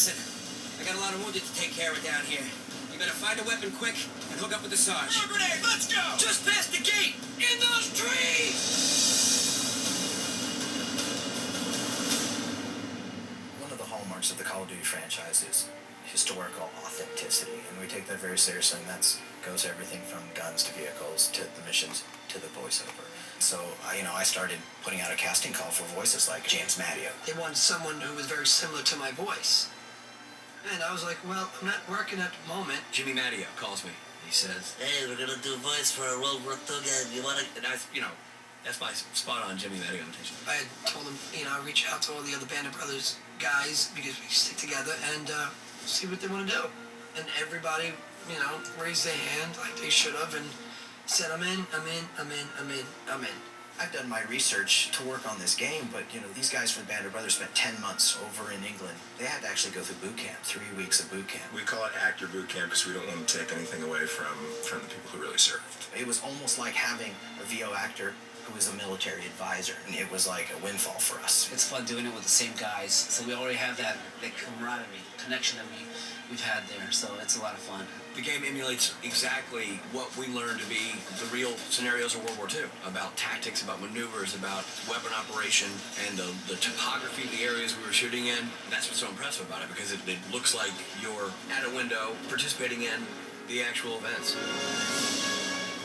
listen. I got a lot of wounded to take care of down here. You better find a weapon quick and hook up with the Sarge. Throw a grenade, let's go! Just past the gate! In those trees! One of the hallmarks of the Call of Duty franchise is historical authenticity, and we take that very seriously, and that goes everything from guns to vehicles to the missions to the voiceover. So, I started putting out a casting call for voices like James Matteo. They wanted someone who was very similar to my voice. And I was like, well, I'm not working at the moment. Jimmy Matteo calls me. He says, hey, we're going to do a voice for a World War II game. You want to... and that's my spot-on Jimmy Matteo imitation. I had told him, reach out to all the other Band of Brothers guys because we stick together and see what they want to do. And everybody, raised their hand like they should have and said, I'm in. I've done my research to work on this game, but, these guys from the Band of Brothers spent 10 months over in England. They had to actually go through boot camp, 3 weeks of boot camp. We call it actor boot camp because we don't want to take anything away from the people who really served. It was almost like having a VO actor who was a military advisor, and it was like a windfall for us. It's fun doing it with the same guys, so we already have that camaraderie, connection that we've had there, so it's a lot of fun. The game emulates exactly what we learned to be the real scenarios of World War II, about tactics, about maneuvers, about weapon operation, and the topography of the areas we were shooting in. That's what's so impressive about it, because it looks like you're at a window participating in the actual events.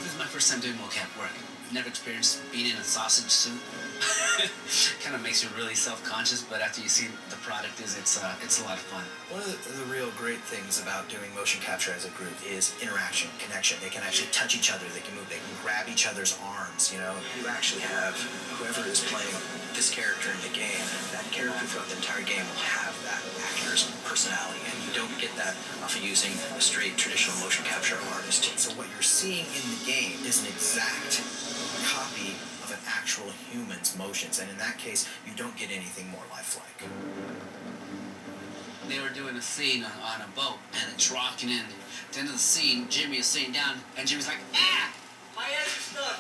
This is my first time doing mocap work. I've never experienced being in a sausage suit. Kind of makes you really self-conscious, but after you see the product, it's a lot of fun. One of the real great things about doing motion capture as a group is interaction, connection. They can actually touch each other, they can move, they can grab each other's arms, You actually have whoever is playing this character in the game, that character throughout the entire game will have that actor's personality, and you don't get that off of using a straight traditional motion capture artist. So what you're seeing in the game is an exact copy of an actual human's motions, and in that case, you don't get anything more lifelike. They were doing a scene on a boat, and it's rocking in. At the end of the scene, Jimmy is sitting down, and Jimmy's like, ah! My head is stuck!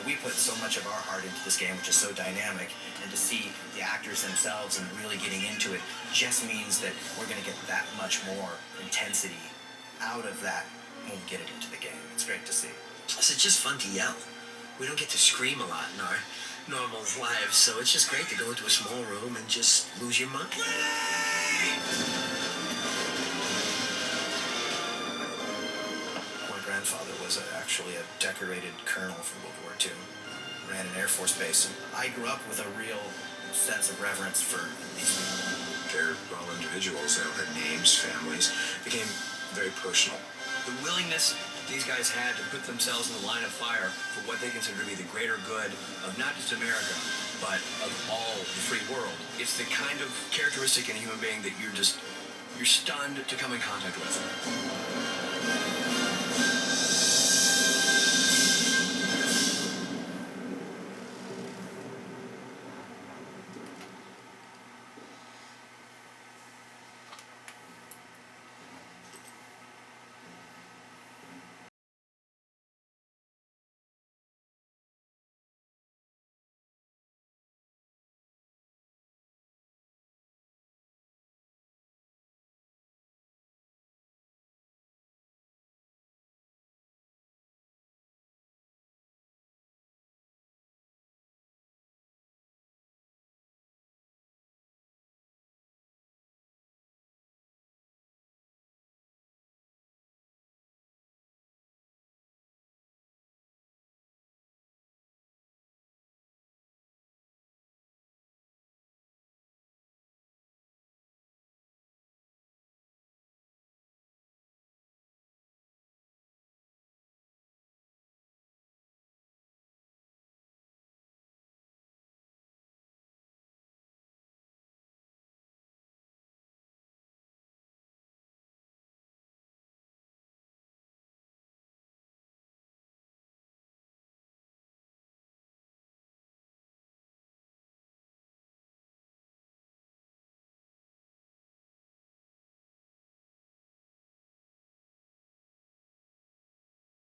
We put so much of our heart into this game, which is so dynamic, and to see the actors themselves and really getting into it just means that we're going to get that much more intensity out of that when we get it into the game. It's great to see. So it's just fun to yell. We don't get to scream a lot in our normal lives, so it's just great to go into a small room and just lose your mind. My grandfather was actually a decorated colonel for World War II, ran an Air Force base, and I grew up with a real sense of reverence for these people. They're all individuals. They all had names, families. It became very personal. The willingness these guys had to put themselves in the line of fire for what they consider to be the greater good of not just America, but of all the free world. It's the kind of characteristic in a human being that you're stunned to come in contact with.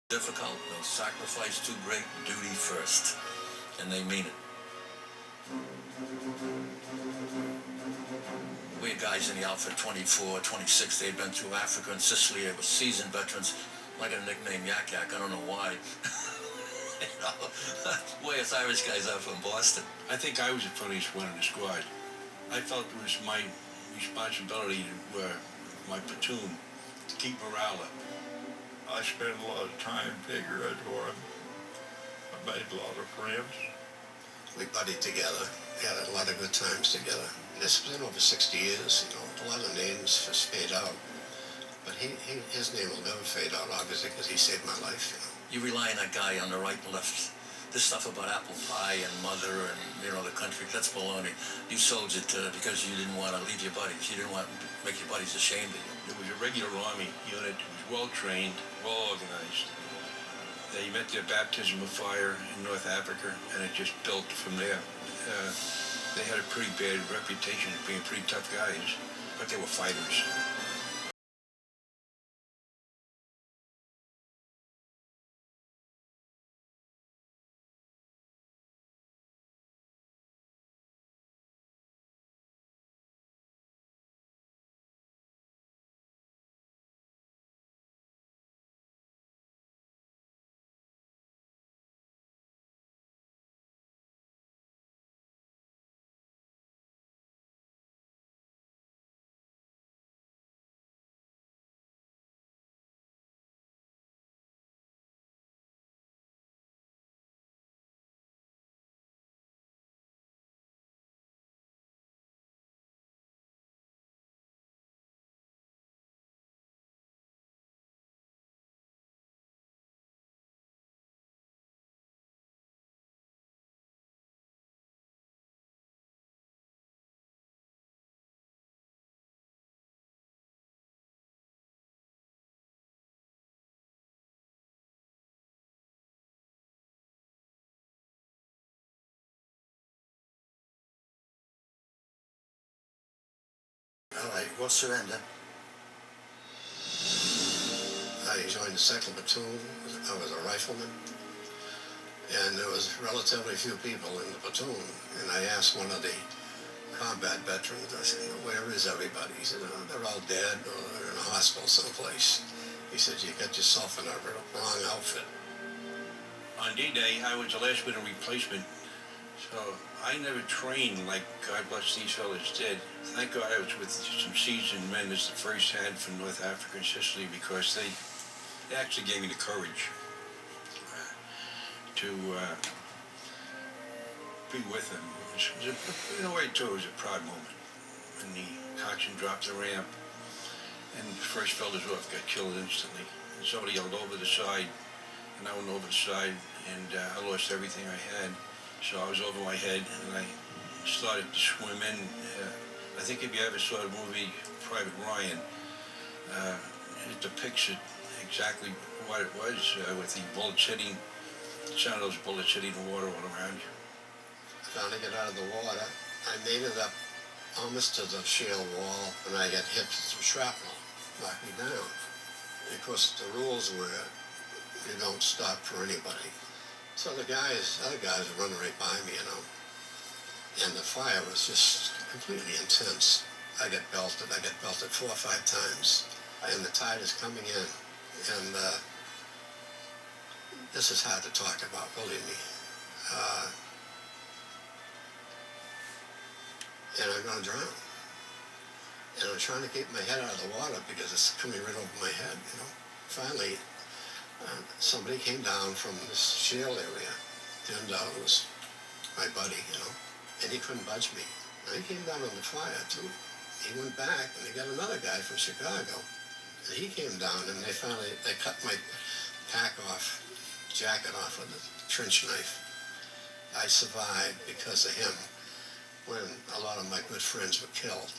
Difficult, they'll sacrifice too great duty first, and they mean it. We had guys in the outfit 24, 26. They had been through Africa and Sicily. They were seasoned veterans. I got a nickname Yak Yak. I don't know why. You know, way us Irish guys are from Boston. I think I was the funniest one in the squad. I felt it was my responsibility to my platoon to keep morale up. I spent a lot of time figuring for him. I made a lot of friends. We buddied together. We had a lot of good times together. This has been over 60 years, you know. A lot of names just fade out. But his name will never fade out, obviously, because he saved my life, you know. You rely on that guy on the right and left. This stuff about apple pie and mother and, you know, the country, that's baloney. You sold it because you didn't want to leave your buddies. You didn't want to make your buddies ashamed of you. It was a regular Army unit. It was well-trained, well-organized. They met their baptism of fire in North Africa, and it just built from there. They had a pretty bad reputation of being pretty tough guys, but they were fighters. All right, we'll surrender. I joined the 2nd Platoon. I was a rifleman. And there was relatively few people in the platoon. And I asked one of the combat veterans, I said, where is everybody? He said, oh, they're all dead or they're in a hospital someplace. He said, you got yourself in a wrong outfit. On D-Day, I was the last minute replacement, so I never trained like God bless these fellas did. Thank God I was with some seasoned men as the first had from North Africa and Sicily, because they actually gave me the courage to be with them. In a way, too, it was a proud moment when the coxswain dropped the ramp and the first fellas off got killed instantly. And somebody yelled over the side, and I went over the side, and I lost everything I had. So I was over my head, and I started to swim in. I think if you ever saw the movie Private Ryan, it depicts it exactly what it was, with the bullets hitting, the sound of those bullets hitting the water all around you. Trying to get out of the water. I made it up almost to the shale wall, and I got hit with some shrapnel, knocked me down. Of course, the rules were you don't stop for anybody. So the other guys were running right by me, you know. And the fire was just completely intense. I got belted 4 or 5 times. And the tide is coming in. And this is hard to talk about, believe me. And I'm going to drown. And I'm trying to keep my head out of the water because it's coming right over my head, you know. Finally, somebody came down from this shale area. Turned out it was my buddy, you know, and he couldn't budge me. And he came down on the fire, too. He went back, and they got another guy from Chicago. And he came down, and they cut my jacket off with a trench knife. I survived because of him when a lot of my good friends were killed.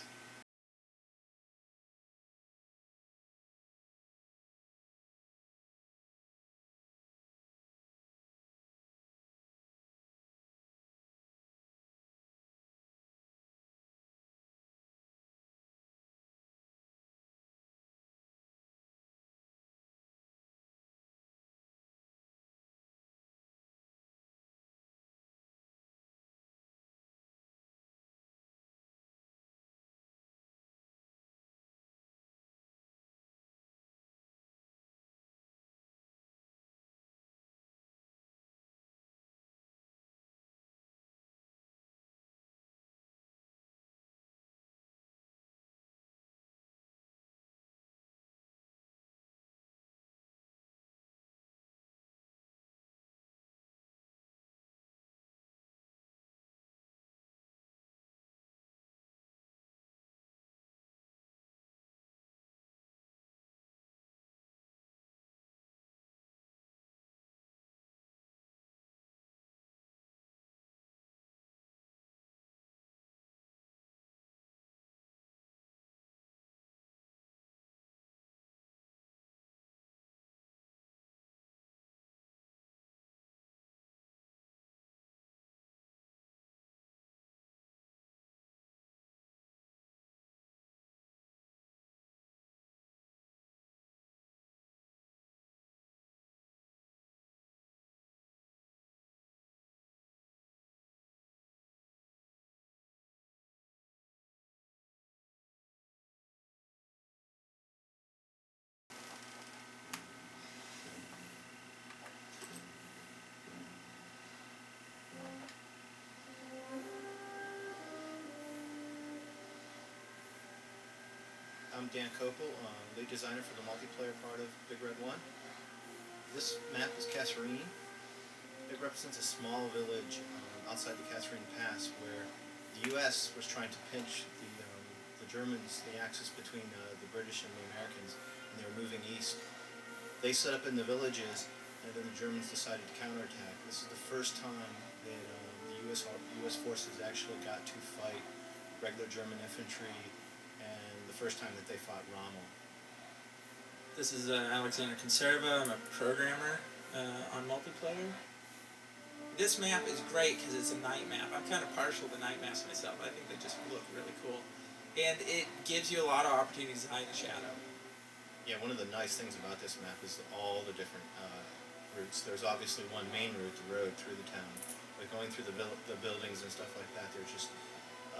Dan Kopel, lead designer for the multiplayer part of Big Red 1. This map is Kasserine. It represents a small village outside the Kasserine Pass where the U.S. was trying to pinch the Germans, the axis between the British and the Americans, and they were moving east. They set up in the villages, and then the Germans decided to counterattack. This is the first time that the U.S. forces actually got to fight regular German infantry, and the first time that they fought Rommel. This is Alexander Conserva. I'm a programmer on multiplayer. This map is great because it's a night map. I'm kind of partial to night maps myself. I think they just look really cool. And it gives you a lot of opportunities to hide in shadow. Yeah, one of the nice things about this map is all the different routes. There's obviously one main route, the road through the town. But going through the buildings and stuff like that, there's just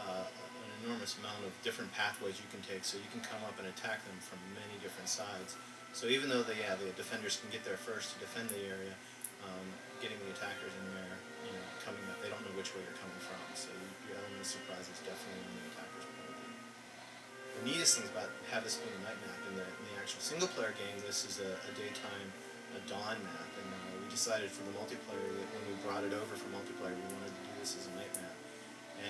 an enormous amount of different pathways you can take, so you can come up and attack them from many different sides. So even though the defenders can get there first to defend the area, getting the attackers in there, coming up, they don't know which way you're coming from. So your element of surprise is definitely on the attacker's point of view. The neatest things about have this being a night map in the actual single player game, this is a daytime, a dawn map, and we decided for the multiplayer that when we brought it over for multiplayer, we wanted to do this as a night map.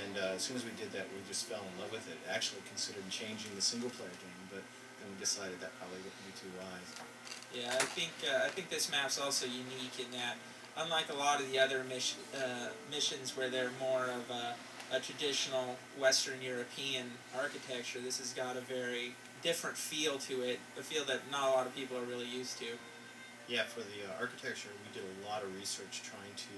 And as soon as we did that, we just fell in love with it. Actually considered changing the single-player game, but then we decided that probably wouldn't be too wise. Yeah, I think this map's also unique in that, unlike a lot of the other missions where they're more of a traditional Western European architecture, this has got a very different feel to it, a feel that not a lot of people are really used to. Yeah, for the architecture, we did a lot of research trying to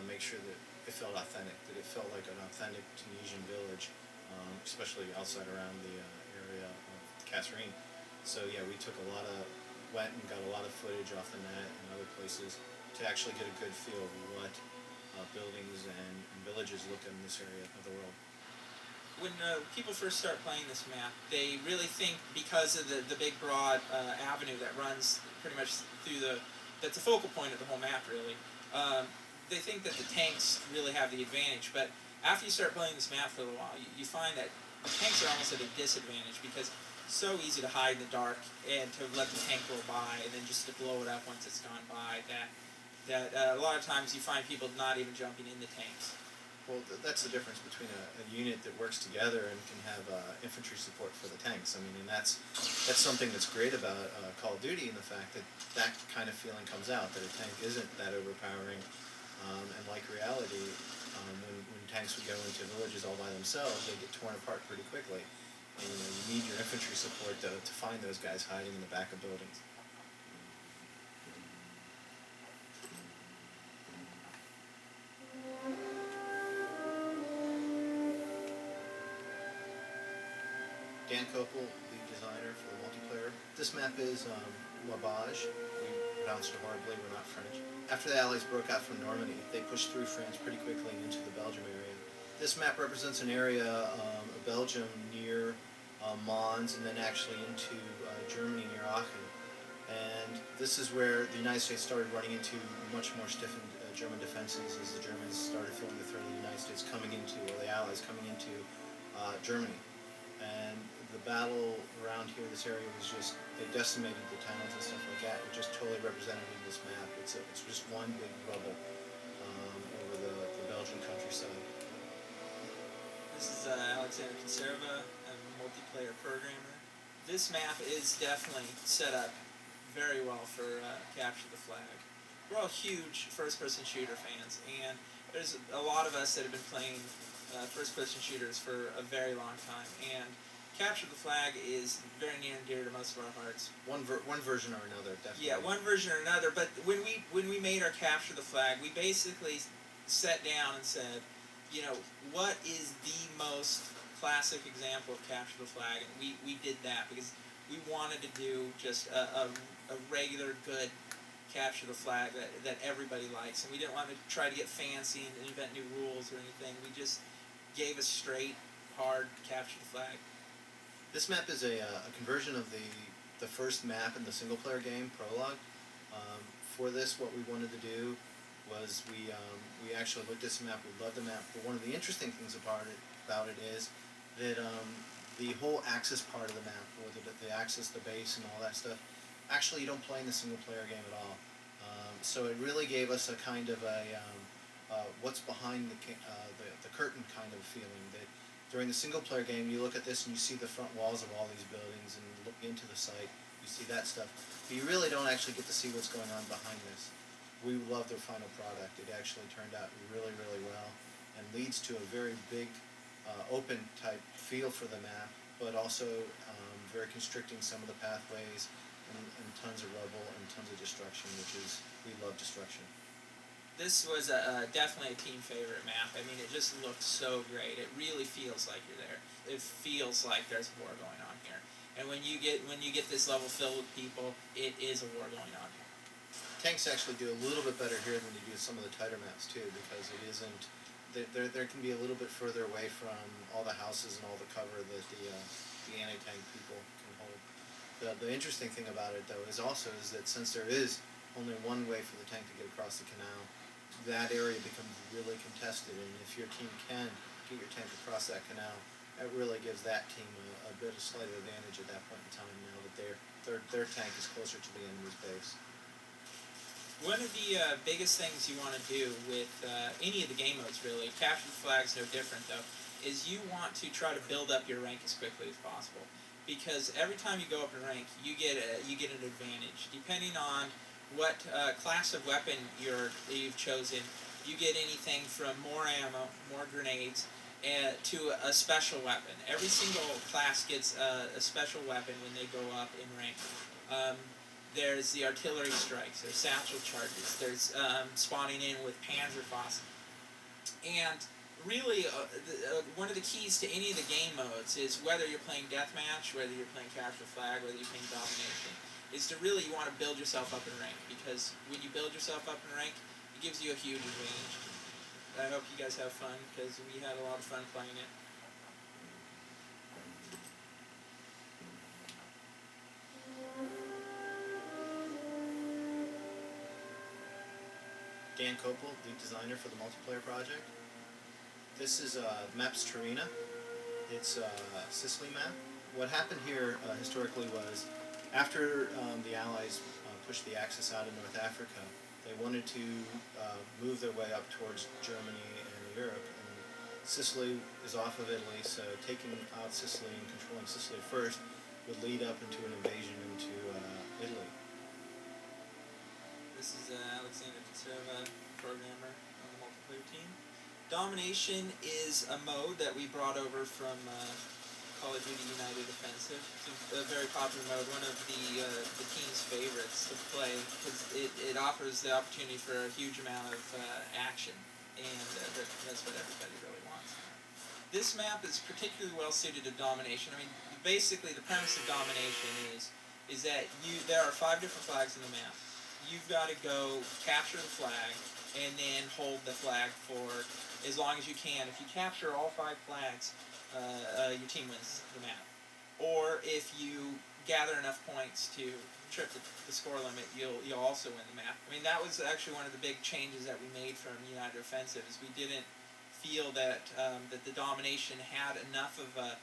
make sure that it felt authentic, that it felt like an authentic Tunisian village, especially outside around the area of Kasserine. So yeah, we went and got a lot of footage off the net and other places to actually get a good feel of what buildings and villages look in this area of the world. When people first start playing this map, they really think because of the big broad avenue that runs pretty much through that's the focal point of the whole map really, they think that the tanks really have the advantage, but after you start playing this map for a little while, you find that the tanks are almost at a disadvantage because it's so easy to hide in the dark and to let the tank go by and then just to blow it up once it's gone by, that a lot of times you find people not even jumping in the tanks. Well, that's the difference between a unit that works together and can have infantry support for the tanks. I mean, and that's something that's great about Call of Duty, and the fact that that kind of feeling comes out, that a tank isn't that overpowering. And like reality, when tanks would go into villages all by themselves, they get torn apart pretty quickly. And you need your infantry support to find those guys hiding in the back of buildings. Dan Kopel, lead designer for the multiplayer. This map is Mabage. We pronounced it horribly, we're not French. After the Allies broke out from Normandy, they pushed through France pretty quickly and into the Belgium area. This map represents an area of Belgium near Mons and then actually into Germany near Aachen. And this is where the United States started running into much more stiffened German defenses as the Germans started feeling the threat of the United States coming into, or the Allies coming into Germany. And the battle around here, this area was just, they decimated the towns and stuff like that. It just totally represented in this map. It's just one big rubble over the Belgian countryside. This is Alexander Conserva. I'm a multiplayer programmer. This map is definitely set up very well for Capture the Flag. We're all huge first-person shooter fans, and there's a lot of us that have been playing first-person shooters for a very long time, and Capture the Flag is very near and dear to most of our hearts. One version or another, definitely. Yeah, one version or another. But when we made our Capture the Flag, we basically sat down and said, what is the most classic example of Capture the Flag? And we did that because we wanted to do just a regular good Capture the Flag that everybody likes, and we didn't want to try to get fancy and invent new rules or anything. We just gave a straight, hard Capture the Flag. This map is a conversion of the first map in the single-player game, Prologue. For this, what we wanted to do was we actually looked at this map. We loved the map, but one of the interesting things about it is that the whole Axis part of the map, or the Axis, the base, and all that stuff, actually you don't play in the single player game at all. So it really gave us a kind of a what's behind the curtain kind of feeling. That during the single player game, you look at this and you see the front walls of all these buildings and look into the site, you see that stuff. But you really don't actually get to see what's going on behind this. We love their final product. It actually turned out really, really well and leads to a very big open type feel for the map, but also very constricting some of the pathways and tons of rubble and tons of destruction, which is, we love destruction. This was definitely a team favorite map. I mean, it just looks so great. It really feels like you're there. It feels like there's a war going on here. And when you get this level filled with people, it is a war going on here. Tanks actually do a little bit better here than they do some of the tighter maps too, because it isn't. There can be a little bit further away from all the houses and all the cover that the anti-tank people can hold. The interesting thing about it though is that since there is only one way for the tank to get across the canal, that area becomes really contested, and if your team can get your tank across that canal, that really gives that team a bit of slight advantage at that point in time, now that their tank is closer to the enemy's base. One of the biggest things you want to do with any of the game modes, really, capture the flag's no different though, is you want to try to build up your rank as quickly as possible. Because every time you go up in rank, you get an advantage. Depending on what class of weapon you've chosen, you get anything from more ammo, more grenades, to a special weapon. Every single class gets a special weapon when they go up in rank. There's the artillery strikes, there's satchel charges, there's spawning in with Panzerfaust. And really, one of the keys to any of the game modes is whether you're playing deathmatch, whether you're playing capture flag, whether you're playing domination, is to really, you want to build yourself up in rank, because when you build yourself up in rank, it gives you a huge advantage. I hope you guys have fun, because we had a lot of fun playing it. Dan Kopel, lead designer for the multiplayer project. This is Maps Turina. It's a Sicily map. What happened here historically was, after the Allies pushed the Axis out of North Africa, they wanted to move their way up towards Germany and Europe. And Sicily is off of Italy, so taking out Sicily and controlling Sicily first would lead up into an invasion into Italy. This is Alexander Conserva, programmer on the multiplayer team. Domination is a mode that we brought over from Call of Duty United Offensive. It's a very popular mode, one of the team's favorites to play, because it offers the opportunity for a huge amount of action, and that's what everybody really wants. This map is particularly well suited to domination. I mean, basically the premise of domination is that there are 5 different flags in the map. You've got to go capture the flag and then hold the flag for as long as you can. If you capture all 5 flags, your team wins the map. Or if you gather enough points to trip the score limit, you'll also win the map. I mean, that was actually one of the big changes that we made from United Offensive, is we didn't feel that that the domination had enough of a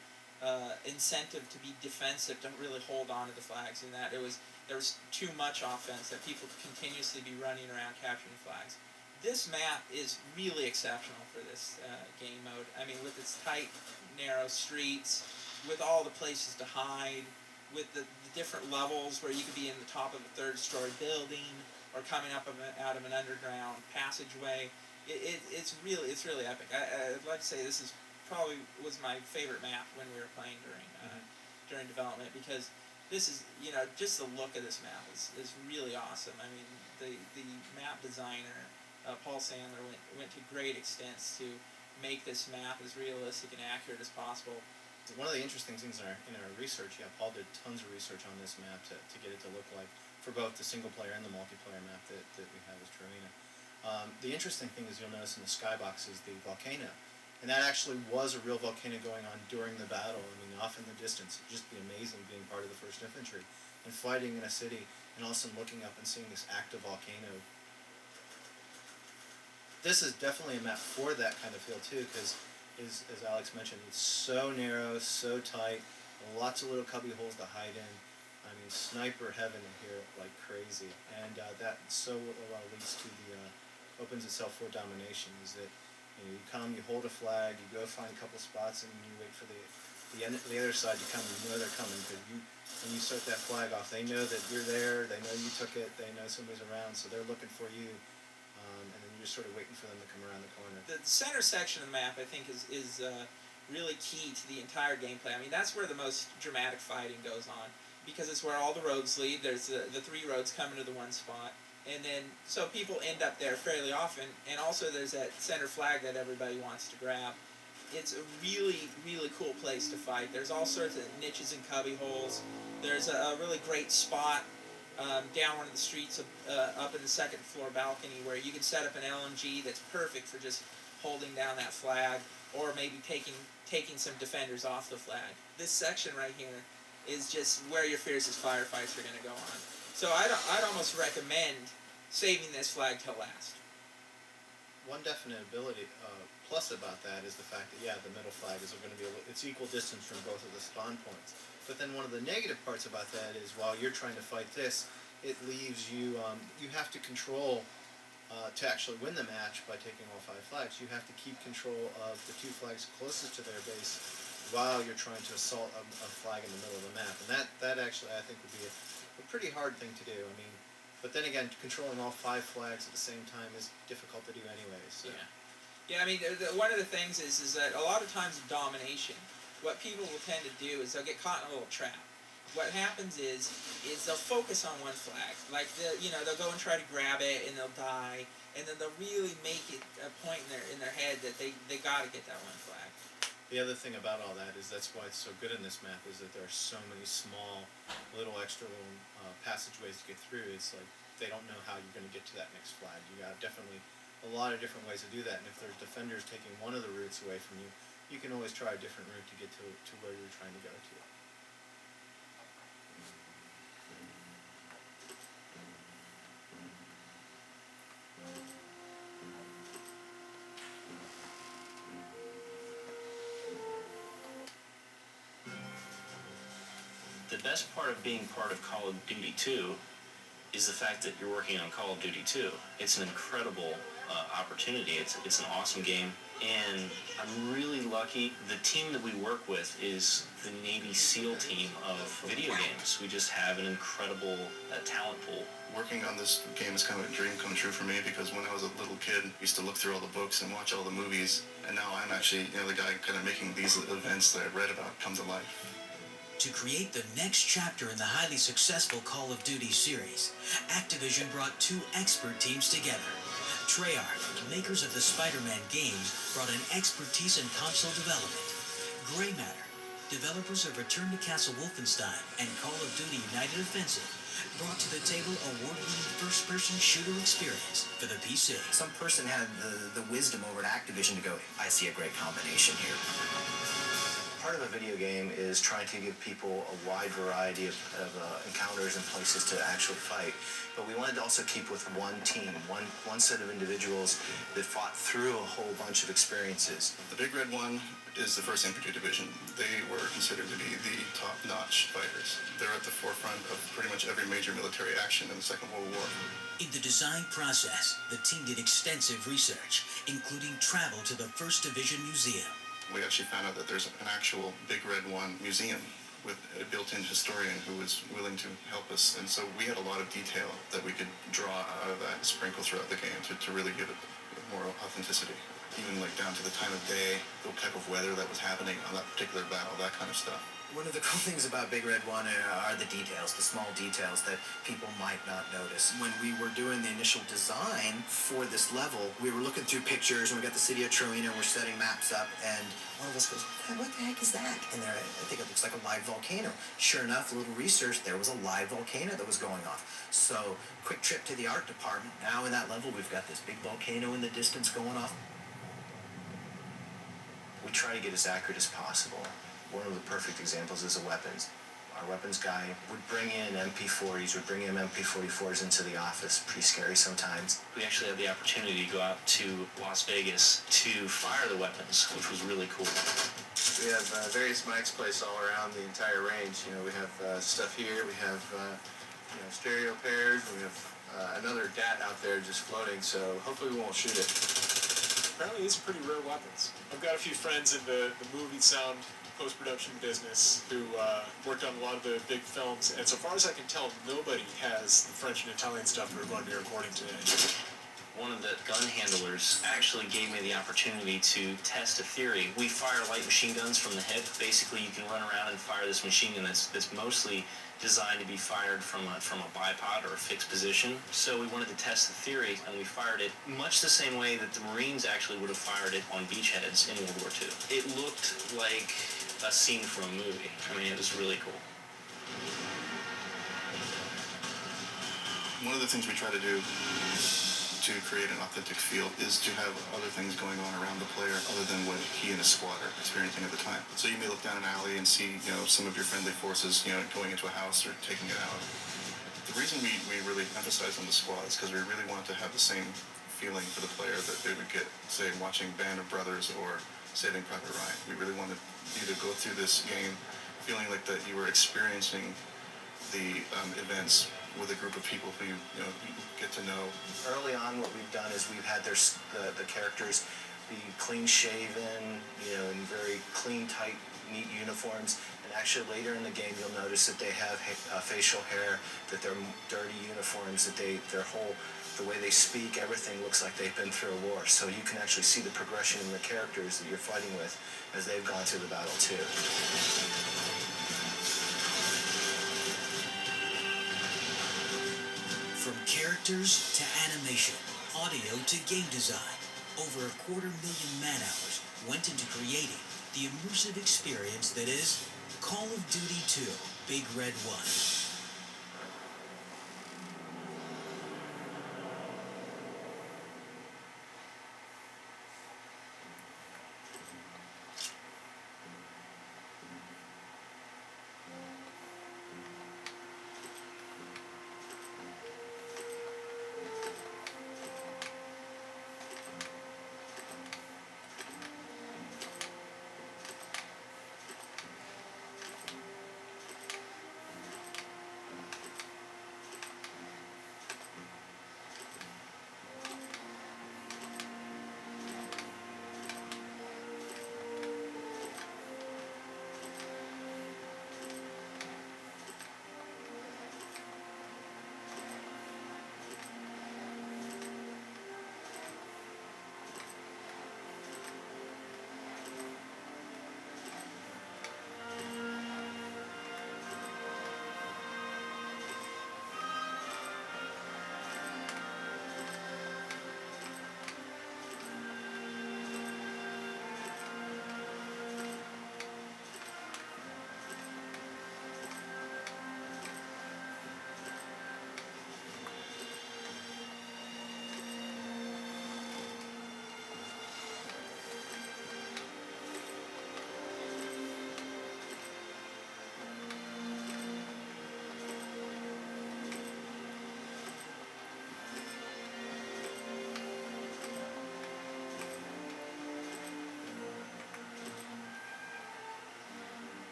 incentive to be defensive, to really hold on to the flags, and that there was too much offense, that people could continuously be running around capturing flags. This map is really exceptional for this game mode. I mean, with its tight, narrow streets, with all the places to hide, with the different levels where you could be in the top of a 3rd-story building or coming up out of an underground passageway. It's really epic. I'd like to say this is probably was my favorite map when we were playing during development, because this is, just the look of this map is really awesome. I mean, the map designer, Paul Sandler, went to great extents to make this map as realistic and accurate as possible. One of the interesting things in our research, Paul did tons of research on this map to get it to look like, for both the single player and the multiplayer map that we have as Turina. The interesting thing is, you'll notice in the skybox is the volcano. And that actually was a real volcano going on during the battle. I mean, off in the distance. It'd just be amazing being part of the 1st Infantry and fighting in a city, and all of a sudden looking up and seeing this active volcano. This is definitely a map for that kind of feel too, because is, as Alex mentioned, it's so narrow, so tight, lots of little cubby holes to hide in. I mean, sniper heaven in here like crazy, and that so leads to the opens itself for domination. Is that you come, you hold a flag, you go find a couple spots, and you wait for the other side to come. You know they're coming because when you start that flag off, they know that you're there. They know you took it. They know somebody's around, so they're looking for you. And then you're just sort of waiting for them to come around the corner. The center section of the map, I think, is really key to the entire gameplay. I mean, that's where the most dramatic fighting goes on, because it's where all the roads lead. There's the three roads coming to the one spot, and then so people end up there fairly often. And also there's that center flag that everybody wants to grab. It's a really, really cool place to fight. There's all sorts of niches and cubby holes. There's a really great spot down one of the streets up in the second floor balcony where you can set up an LMG that's perfect for just holding down that flag, or maybe taking some defenders off the flag. This section right here is just where your fiercest firefights are going to go on. So I'd almost recommend saving this flag till last. One definite ability plus about that is the fact that the middle flag is going to be it's equal distance from both of the spawn points. But then one of the negative parts about that is while you're trying to fight this, it leaves you you have to control to actually win the match by taking all 5 flags. You have to keep control of the 2 flags closest to their base while you're trying to assault a flag in the middle of the map, and that actually I think would be a pretty hard thing to do. I mean. But then again, controlling all 5 flags at the same time is difficult to do anyway. So. Yeah. I mean, one of the things is that a lot of times in domination, what people will tend to do is they'll get caught in a little trap. What happens is they'll focus on one flag, like they'll go and try to grab it and they'll die, and then they'll really make it a point in their head that they got to get that one flag. The other thing about all that is that's why it's so good in this map is that there are so many small, extra passageways to get through. It's like they don't know how you're going to get to that next flag. You got definitely a lot of different ways to do that. And if there's defenders taking one of the routes away from you, you can always try a different route to get to where you're trying to go to. The best part of being part of Call of Duty 2 is the fact that you're working on Call of Duty 2. It's an incredible opportunity. It's an awesome game, and I'm really lucky. The team that we work with is the Navy SEAL team of video games. We just have an incredible talent pool. Working on this game is kind of a dream come true for me, because when I was a little kid, I used to look through all the books and watch all the movies, and now I'm actually the guy kind of making these events that I read about come to life. To create the next chapter in the highly successful Call of Duty series, Activision brought 2 expert teams together. Treyarch, makers of the Spider-Man games, brought in expertise in console development. Grey Matter, developers of Return to Castle Wolfenstein and Call of Duty United Offensive, brought to the table award-winning first-person shooter experience for the PC. Some person had the wisdom over at Activision to go, I see a great combination here. Part of a video game is trying to give people a wide variety of encounters and places to actually fight. But we wanted to also keep with one team, one set of individuals that fought through a whole bunch of experiences. The Big Red One is the 1st Infantry Division. They were considered to be the top-notch fighters. They're at the forefront of pretty much every major military action in the Second World War. In the design process, the team did extensive research, including travel to the 1st Division Museum. We actually found out that there's an actual Big Red One museum with a built-in historian who was willing to help us. And so we had a lot of detail that we could draw out of that and sprinkle throughout the game to really give it more authenticity. Even like down to the time of day, the type of weather that was happening on that particular battle, that kind of stuff. One of the cool things about Big Red One are the details, the small details that people might not notice. When we were doing the initial design for this level, we were looking through pictures, and we got the city of Troina, and we're setting maps up, and one of us goes, what the heck is that? And there, I think it looks like a live volcano. Sure enough, a little research, there was a live volcano that was going off. So, quick trip to the art department. Now in that level, we've got this big volcano in the distance going off. We try to get as accurate as possible. One of the perfect examples is the weapons. our weapons guy would bring in MP40s, would bring in MP44s into the office. Pretty scary sometimes. We actually had the opportunity to go out to Las Vegas to fire the weapons, which was really cool. We have various mics placed all around the entire range. You know, we have stuff here, we have stereo pairs, we have another DAT out there just floating, so hopefully we won't shoot it. Apparently these are pretty rare weapons. I've got a few friends in the movie sound post-production business who worked on a lot of the big films, and so far as I can tell, nobody has the French and Italian stuff we're going to be recording today. One of the gun handlers actually gave me the opportunity to test a theory. We fire light machine guns from the hip. Basically, you can run around and fire this machine gun that's mostly designed to be fired from a bipod or a fixed position. So we wanted to test the theory, and we fired it much the same way that the Marines actually would have fired it on beachheads in World War II. It looked like a scene from a movie. I mean, it was really cool. One of the things we try to do to create an authentic feel is to have other things going on around the player other than what he and his squad are experiencing at the time. So you may look down an alley and see, some of your friendly forces, going into a house or taking it out. The reason we really emphasize on the squad is because we really wanted to have the same feeling for the player that they would get, say, watching Band of Brothers or Saving Private Ryan. We really wanted you to go through this game feeling like that you were experiencing the events with a group of people who you get to know. Early on, what we've done is we've had the characters be clean shaven, in very clean, tight, neat uniforms. And actually later in the game, you'll notice that they have facial hair, that they're dirty uniforms, that the way they speak, everything looks like they've been through a war. So you can actually see the progression in the characters that you're fighting with as they've gone through the battle too. From characters to animation, audio to game design, over 250,000 man-hours went into creating the immersive experience that is Call of Duty 2 Big Red 1.